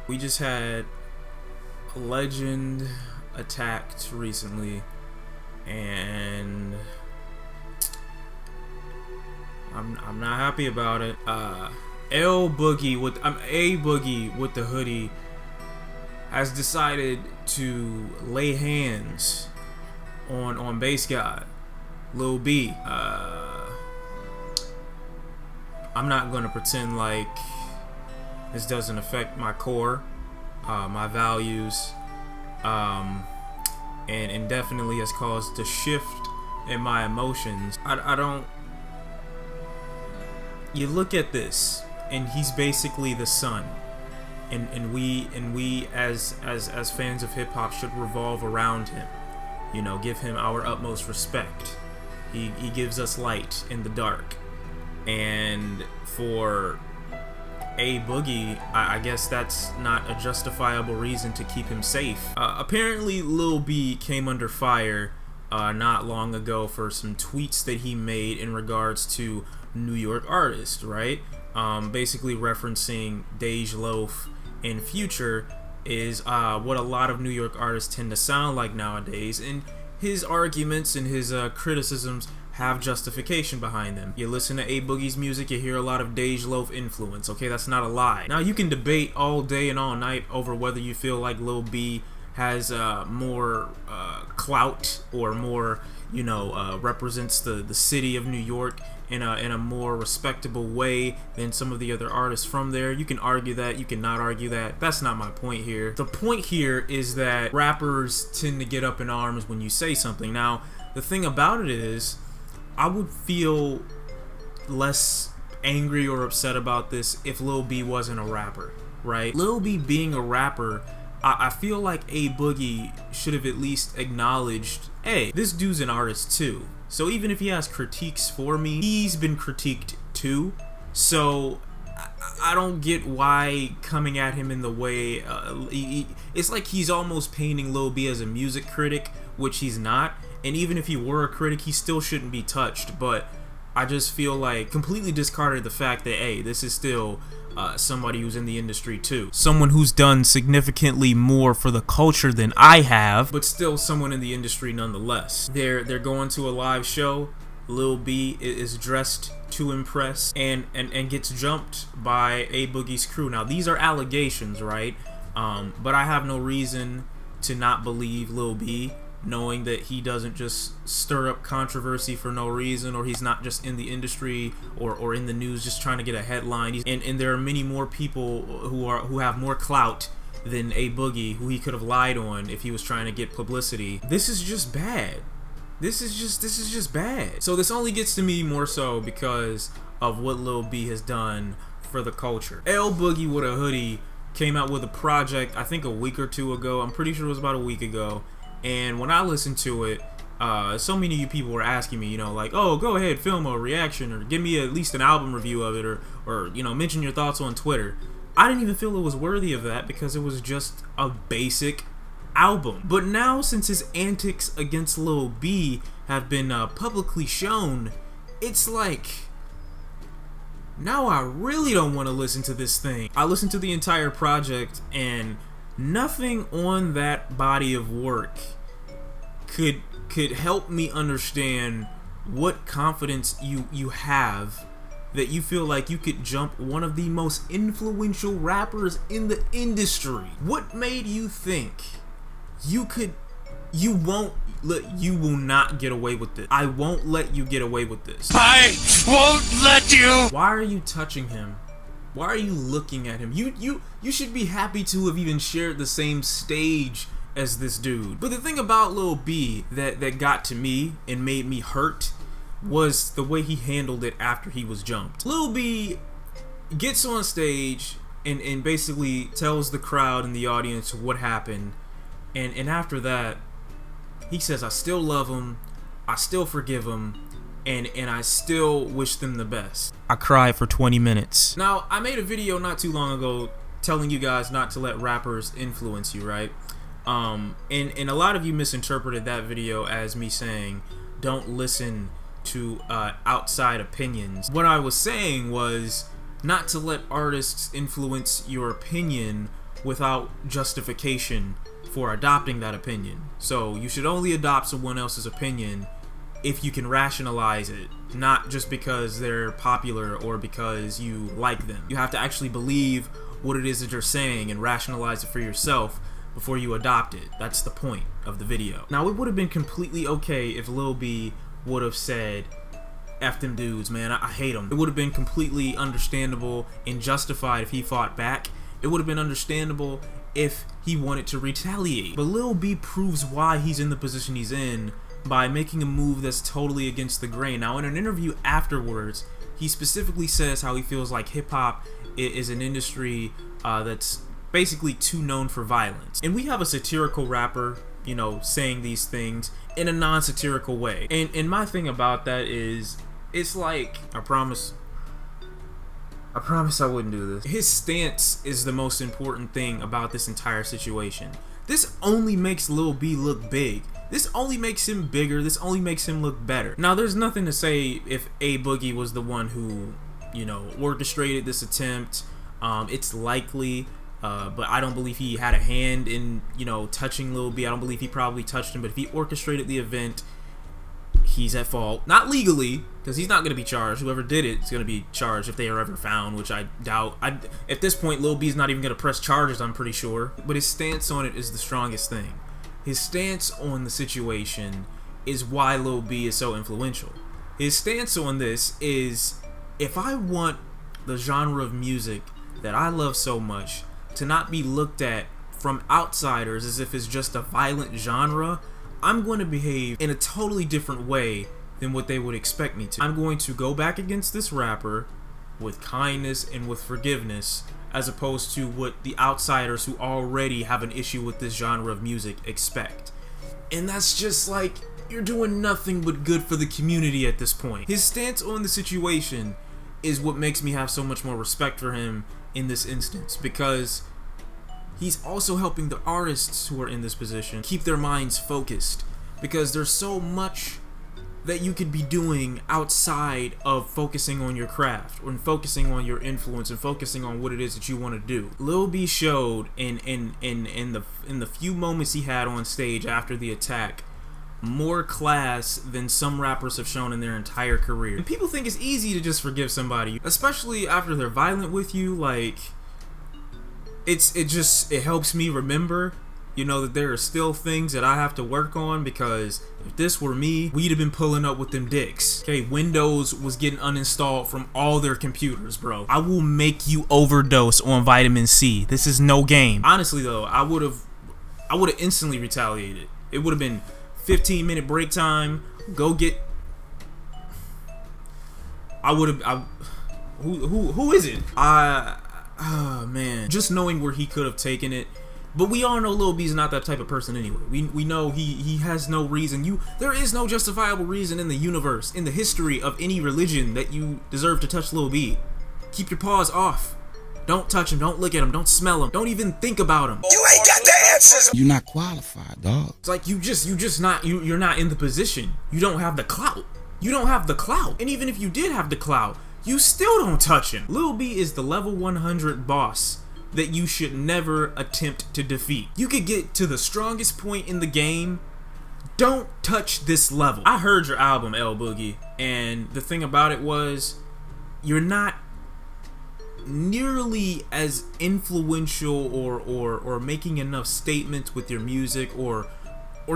We just had a legend attacked recently, and I'm not happy about it. A Boogie with the Hoodie has decided to lay hands on bass god Lil B. I'm not gonna pretend like this doesn't affect my core, my values, and definitely has caused a shift in my emotions. I don't. You look at this, and he's basically the sun, and we as fans of hip hop should revolve around him. You know, give him our utmost respect. He gives us light in the dark, and for A Boogie, I guess that's not a justifiable reason to keep him safe. Apparently, Lil B came under fire not long ago for some tweets that he made in regards to New York artists, right? Basically referencing Dej Loaf and Future is what a lot of New York artists tend to sound like nowadays, and his arguments and his criticisms have justification behind them. You listen to A Boogie's music, you hear a lot of Dej Loaf influence. Okay, that's not a lie. Now, you can debate all day and all night over whether you feel like Lil B has more clout or more, you know, represents the city of New York in a more respectable way than some of the other artists from there. You can argue that, you cannot argue that. That's not my point here. The point here is that rappers tend to get up in arms when you say something. Now, the thing about it is, I would feel less angry or upset about this if Lil B wasn't a rapper, right? Lil B being a rapper, I feel like A Boogie should have at least acknowledged, hey, this dude's an artist too. So even if he has critiques for me, he's been critiqued too. So I don't get why coming at him in the way, it's like he's almost painting Lil B as a music critic, which he's not. And even if he were a critic, he still shouldn't be touched. But I just feel like completely discarded the fact that, hey, this is still somebody who's in the industry too. Someone who's done significantly more for the culture than I have, but still someone in the industry nonetheless. They're going to a live show. Lil B is dressed to impress and gets jumped by A Boogie's crew. Now, these are allegations, right? But I have no reason to not believe Lil B, knowing that he doesn't just stir up controversy for no reason, or he's not just in the industry or in the news just trying to get a headline. And there are many more people who have more clout than A Boogie, who he could have lied on if he was trying to get publicity. This is just bad. This is just bad. So this only gets to me more so because of what Lil B has done for the culture. A Boogie with a Hoodie came out with a project, I think a week or two ago. I'm pretty sure it was about a week ago. And when I listened to it, so many of you people were asking me, you know, like, oh, go ahead, film a reaction, or give me at least an album review of it, or you know, mention your thoughts on Twitter. I didn't even feel it was worthy of that because it was just a basic album. But now, since his antics against Lil B have been publicly shown, it's like, now I really don't want to listen to this thing. I listened to the entire project, and nothing on that body of work could help me understand what confidence you have that you feel like you could jump one of the most influential rappers in the industry. What made you think you will not get away with this? I won't let you get away with this. I won't let you! Why are you touching him? Why are you looking at him? You should be happy to have even shared the same stage as this dude. But the thing about Lil B that got to me and made me hurt was the way he handled it after he was jumped. Lil B gets on stage and basically tells the crowd and the audience what happened. And after that, he says, I still love him, I still forgive him, and I still wish them the best. I cried for 20 minutes. Now, I made a video not too long ago telling you guys not to let rappers influence you, right? And a lot of you misinterpreted that video as me saying, don't listen to outside opinions. What I was saying was not to let artists influence your opinion. without justification for adopting that opinion. So you should only adopt someone else's opinion if you can rationalize it, not just because they're popular or because you like them. You have to actually believe what it is that you're saying and rationalize it for yourself before you adopt it. That's the point of the video. Now, it would have been completely okay if Lil B would have said, F them dudes, man, I hate them. It would have been completely understandable and justified if he fought back. It would have been understandable if he wanted to retaliate. But Lil B proves why he's in the position he's in by making a move that's totally against the grain. Now, in an interview afterwards, he specifically says how he feels like hip-hop is an industry that's basically too known for violence. And we have a satirical rapper, you know, saying these things in a non-satirical way. And my thing about that is, it's like, I promise I wouldn't do this. His stance is the most important thing about this entire situation. This only makes Lil B look big. This only makes him bigger. This only makes him look better. Now, there's nothing to say if A Boogie was the one who, you know, orchestrated this attempt. It's likely, but I don't believe he had a hand in, you know, touching Lil B. I don't believe he probably touched him, but if he orchestrated the event, he's at fault. Not legally, because he's not going to be charged. Whoever did it is going to be charged if they are ever found, which I doubt. At this point, Lil B's not even going to press charges, I'm pretty sure. But his stance on it is the strongest thing. His stance on the situation is why Lil B is so influential. His stance on this is, if I want the genre of music that I love so much to not be looked at from outsiders as if it's just a violent genre, I'm going to behave in a totally different way than what they would expect me to. I'm going to go back against this rapper with kindness and with forgiveness, as opposed to what the outsiders who already have an issue with this genre of music expect. And that's just like, you're doing nothing but good for the community at this point. His stance on the situation is what makes me have so much more respect for him in this instance, because he's also helping the artists who are in this position keep their minds focused, because there's so much that you could be doing outside of focusing on your craft or focusing on your influence and focusing on what it is that you want to do. Lil B showed in the few moments he had on stage after the attack more class than some rappers have shown in their entire career. And people think it's easy to just forgive somebody, especially after they're violent with you. Like, it helps me remember, you know, that there are still things that I have to work on, because if this were me, we'd have been pulling up with them dicks. Okay, Windows was getting uninstalled from all their computers, bro. I will make you overdose on vitamin C. This is no game. Honestly though, I would have instantly retaliated. It would have been 15-minute break time. Go get. Who is it? Oh man, just knowing where he could have taken it. But we all know Lil B's not that type of person anyway. We know he has no reason. There is no justifiable reason in the universe, in the history of any religion, that you deserve to touch Lil B. Keep your paws off. Don't touch him. Don't look at him. Don't smell him. Don't even think about him. You ain't got the answers. You're not qualified, dog. It's like you're not in the position. You don't have the clout. You don't have the clout. And even if you did have the clout, you still don't touch him. Lil B is the level 100 boss that you should never attempt to defeat. You could get to the strongest point in the game. Don't touch this level. I heard your album, L Boogie, and the thing about it was, you're not nearly as influential or making enough statements with your music or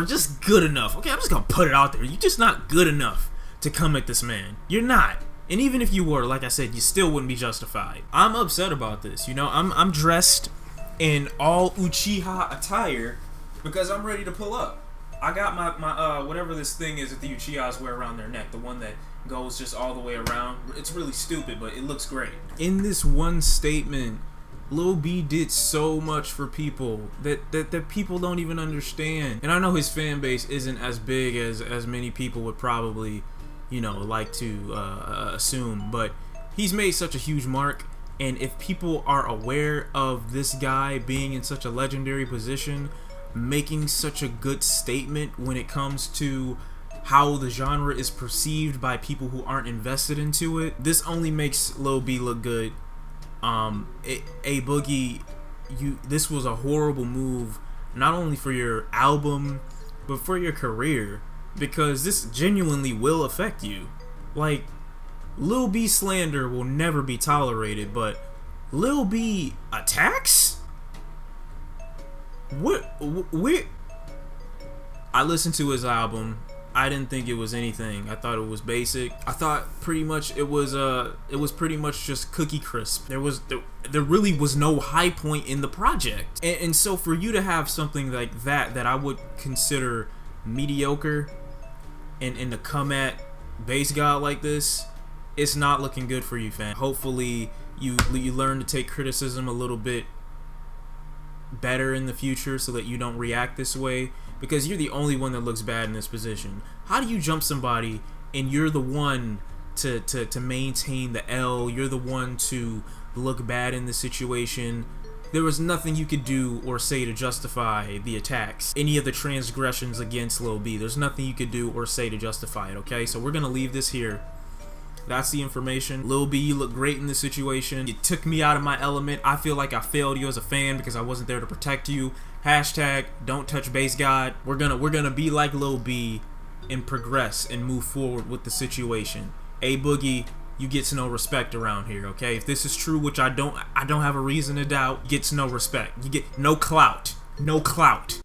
just good enough. Okay, I'm just gonna put it out there. You're just not good enough to come at this man. You're not. And even if you were, like I said, you still wouldn't be justified. I'm upset about this. You know, I'm dressed in all Uchiha attire because I'm ready to pull up. I got my whatever this thing is that the Uchihas wear around their neck, the one that goes just all the way around. It's really stupid, but it looks great. In this one statement, Lil B did so much for people that people don't even understand. And I know his fan base isn't as big as many people would probably, you know, like to assume, but he's made such a huge mark. And if people are aware of this guy being in such a legendary position, making such a good statement when it comes to how the genre is perceived by people who aren't invested into it, this only makes Lil B look good. A Boogie, this was a horrible move, not only for your album, but for your career, because this genuinely will affect you. Like, Lil B slander will never be tolerated, but Lil B attacks? What? I listened to his album. I didn't think it was anything. I thought it was basic. I thought pretty much it was pretty much just cookie crisp. There really was no high point in the project. And so for you to have something like that I would consider mediocre and to come at Bass God like this, it's not looking good for you, fam. Hopefully you learn to take criticism a little bit better in the future so that you don't react this way, because you're the only one that looks bad in this position. How do you jump somebody and you're the one to maintain the L? You're the one to look bad in the situation. There was nothing you could do or say to justify the attacks, any of the transgressions against Lil B. There's nothing you could do or say to justify it, okay? So we're gonna leave this here. That's the information. Lil B, you look great in this situation. You took me out of my element. I feel like I failed you as a fan because I wasn't there to protect you. Hashtag don't touch Bass God. We're gonna be like Lil B and progress and move forward with the situation. A Boogie, you gets no respect around here, okay? If this is true, which I don't have a reason to doubt, gets no respect. You get no clout. No clout.